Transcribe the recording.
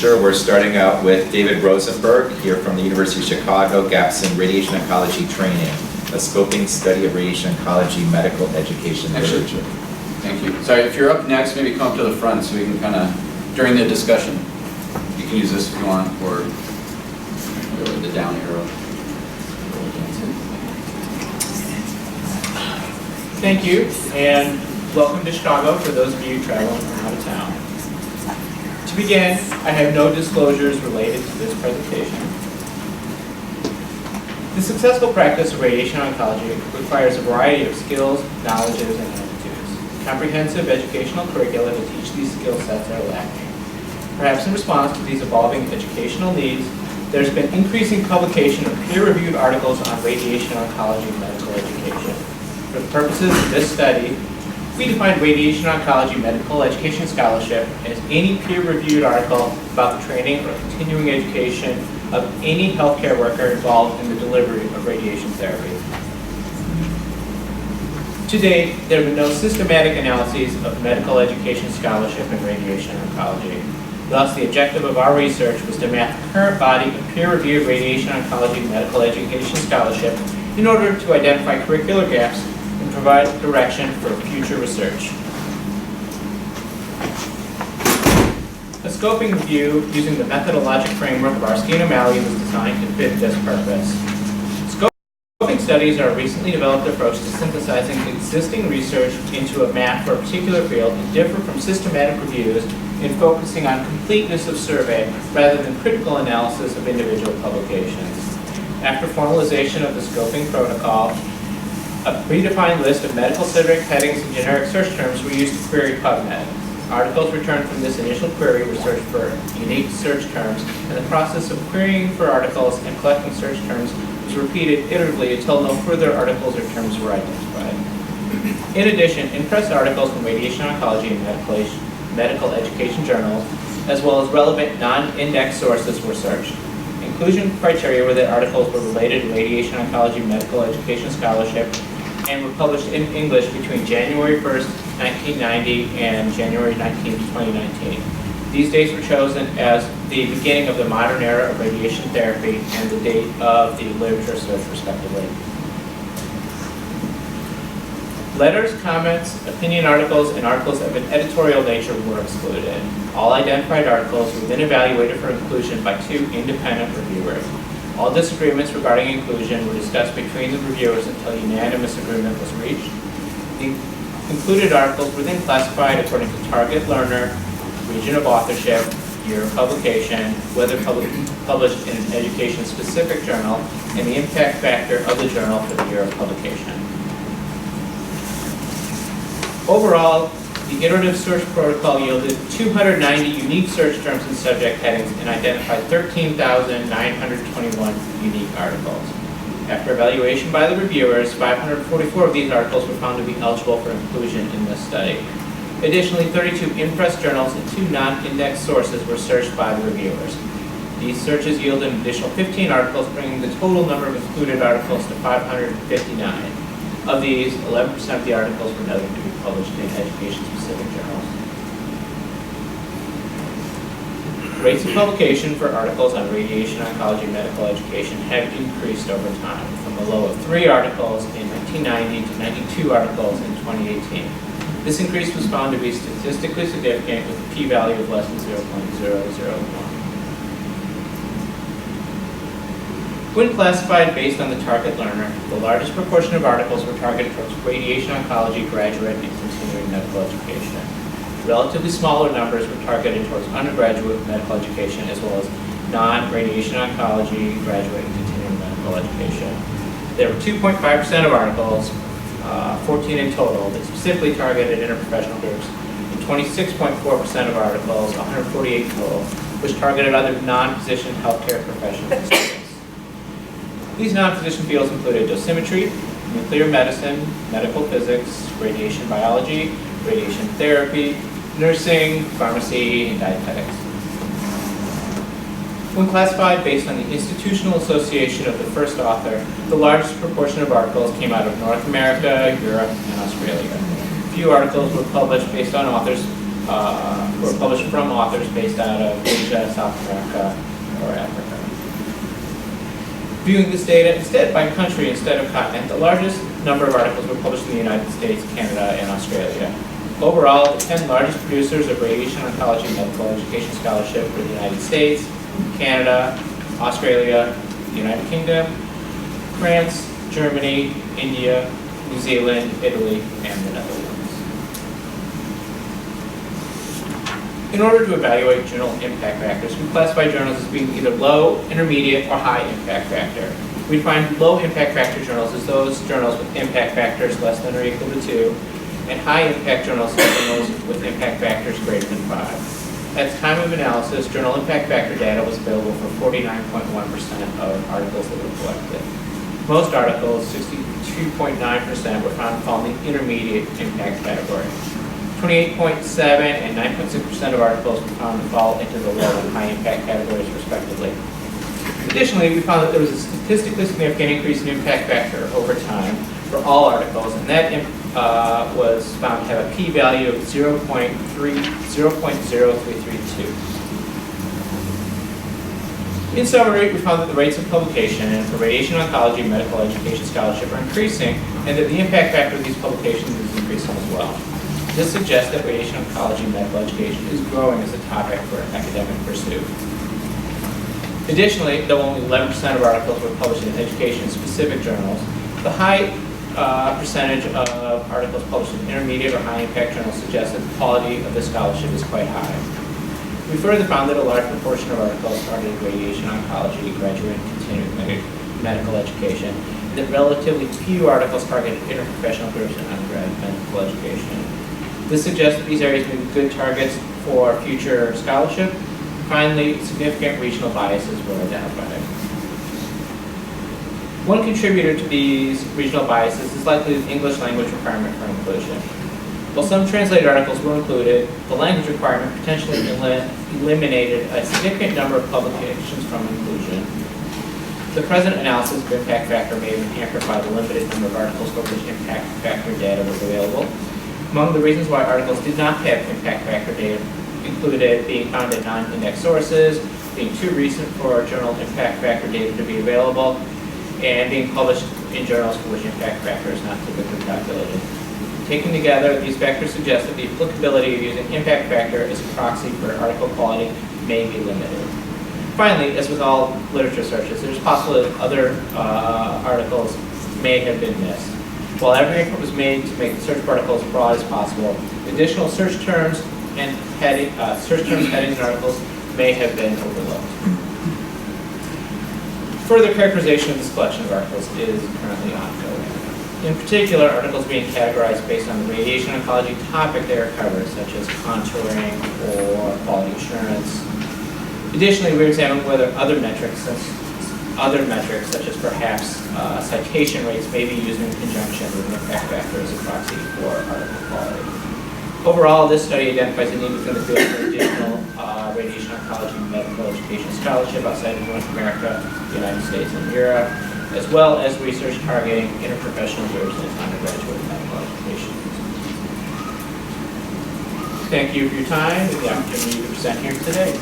Sure, we're starting out with David Rosenberg here from the University of Chicago, Gaps in Radiation Oncology Training, a scoping study of radiation oncology medical education literature. Thank you. Sorry, if you're up next, maybe come up to the front so we can kind of, during the discussion, you can use this if you want, or go with the down arrow. Thank you, and welcome to Chicago for those of you traveling from out of town. To begin, I have no disclosures related to this presentation. The successful practice of radiation oncology requires a variety of skills, knowledges, and aptitudes. Comprehensive educational curricula to teach these skill sets are lacking. Perhaps in response to these evolving educational needs, there's been increasing publication of peer-reviewed articles on radiation oncology medical education. For the purposes of this study, we define radiation oncology medical education scholarship as any peer-reviewed article about the training or continuing education of any healthcare worker involved in the delivery of radiation therapy. To date, there have been no systematic analyses of medical education scholarship in radiation oncology. Thus, the objective of our research was to map the current body of peer-reviewed radiation oncology medical education scholarship in order to identify curricular gaps and provide direction for future research. A scoping review using the methodologic framework of Arsky and O'Malley was designed to fit this purpose. Scoping studies are a recently developed approach to synthesizing existing research into a map for a particular field and differ from systematic reviews in focusing on completeness of survey rather than critical analysis of individual publications. After formalization of the scoping protocol, a predefined list of medical subject headings and generic search terms were used to query PubMed. Articles returned from this initial query were searched for unique search terms, and the process of querying for articles and collecting search terms was repeated iteratively until no further articles or terms were identified. In addition, in-press articles from radiation oncology and medical education journals, as well as relevant non-index sources were searched. Inclusion criteria were that articles were related to radiation oncology medical education scholarship and were published in English between January 1st, 1990 and January 19th, 2019. These dates were chosen as the beginning of the modern era of radiation therapy and the date of the literature search, respectively. Letters, comments, opinion articles, and articles of an editorial nature were excluded. All identified articles were then evaluated for inclusion by 2 independent reviewers. All disagreements regarding inclusion were discussed between the reviewers until unanimous agreement was reached. The included articles were then classified according to target learner, region of authorship, year of publication, whether published in an education-specific journal, and the impact factor of the journal for the year of publication. Overall, the iterative search protocol yielded 290 unique search terms and subject headings and identified 13,921 unique articles. After evaluation by the reviewers, 544 of these articles were found to be eligible for inclusion in this study. Additionally, 32 in-press journals and 2 non-index sources were searched by the reviewers. These searches yielded an additional 15 articles, bringing the total number of included articles to 559. Of these, 11% of the articles were noted to be published in education-specific journals. Rates of publication for articles on radiation oncology medical education have increased over time, from a low of 3 articles in 1990 to 92 articles in 2018. This increase was found to be statistically significant with a p-value of less than 0.001. When classified based on the target learner, the largest proportion of articles were targeted towards radiation oncology graduate and continuing medical education. Relatively smaller numbers were targeted towards undergraduate medical education as well as non-radiation oncology graduate and continuing medical education. There were 2.5% of articles, 14 in total, that specifically targeted interprofessional groups, and 26.4% of articles, 148 in total, which targeted other non-physician healthcare professionals. These non-physician fields included dosimetry, nuclear medicine, medical physics, radiation biology, radiation therapy, nursing, pharmacy, and dietetics. When classified based on the institutional association of the first author, the largest proportion of articles came out of North America, Europe, and Australia. Few articles were published based on authors were published from authors based out of Asia, South America, or Africa. Viewing this data instead by country instead of continent, the largest number of articles were published in the United States, Canada, and Australia. Overall, the 10 largest producers of radiation oncology medical education scholarship were the United States, Canada, Australia, the United Kingdom, France, Germany, India, New Zealand, Italy, and the Netherlands. In order to evaluate journal impact factors, we classify journals as being either low, intermediate, or high impact factor. We find low impact factor journals as those journals with impact factors less than or equal to 2, and high impact journals as journals with impact factors greater than 5. At the time of analysis, journal impact factor data was available for 49.1% of articles that were collected. Most articles, 62.9%, were found to fall in the intermediate impact category. 28.7 and 9.6% of articles were found to fall into the low and high impact categories, respectively. Additionally, we found that there was a statistically significant increase in impact factor over time for all articles, and that was found to have a p-value of 0.0332. In summary, we found that the rates of publication for radiation oncology medical education scholarship are increasing, and that the impact factor of these publications is increasing as well. This suggests that radiation oncology medical education is growing as a topic for academic pursuit. Additionally, though only 11% of articles were published in education-specific journals, the high percentage of articles published in intermediate or high impact journals suggests that the quality of the scholarship is quite high. We further found that a large proportion of articles targeted radiation oncology, graduate and continuing medical education, and that relatively few articles targeted interprofessional groups and undergrad medical education. This suggests that these areas may be good targets for future scholarship. Finally, significant regional biases were identified. One contributor to these regional biases is likely the English language requirement for inclusion. While some translated articles were included, the language requirement potentially eliminated a significant number of publications from inclusion. The present analysis of impact factor may have been hampered by the limited number of articles for which impact factor data was available. Among the reasons why articles did not have impact factor data included being found in non-indexed sources, being too recent for journal impact factor data to be available, and being published in journals for which impact factor is not typically calculated. Taken together, these factors suggest that the applicability of using impact factor as a proxy for article quality may be limited. Finally, as with all literature searches, it is possible that other articles may have been missed. While every effort was made to make the search for articles as broad as possible, additional search terms and headings, and articles may have been overlooked. Further characterization of this collection of articles is currently ongoing. In particular, articles being categorized based on the radiation oncology topic they are covered, such as contouring or quality assurance. Additionally, we examined whether other metrics, such as perhaps citation rates, may be used in conjunction with impact factor as a proxy for article quality. Overall, this study identifies a need within the field for additional radiation oncology medical education scholarship outside of North America, the United States, and Europe, as well as research targeting interprofessional groups in undergraduate medical education. Thank you for your time and the opportunity to present here today.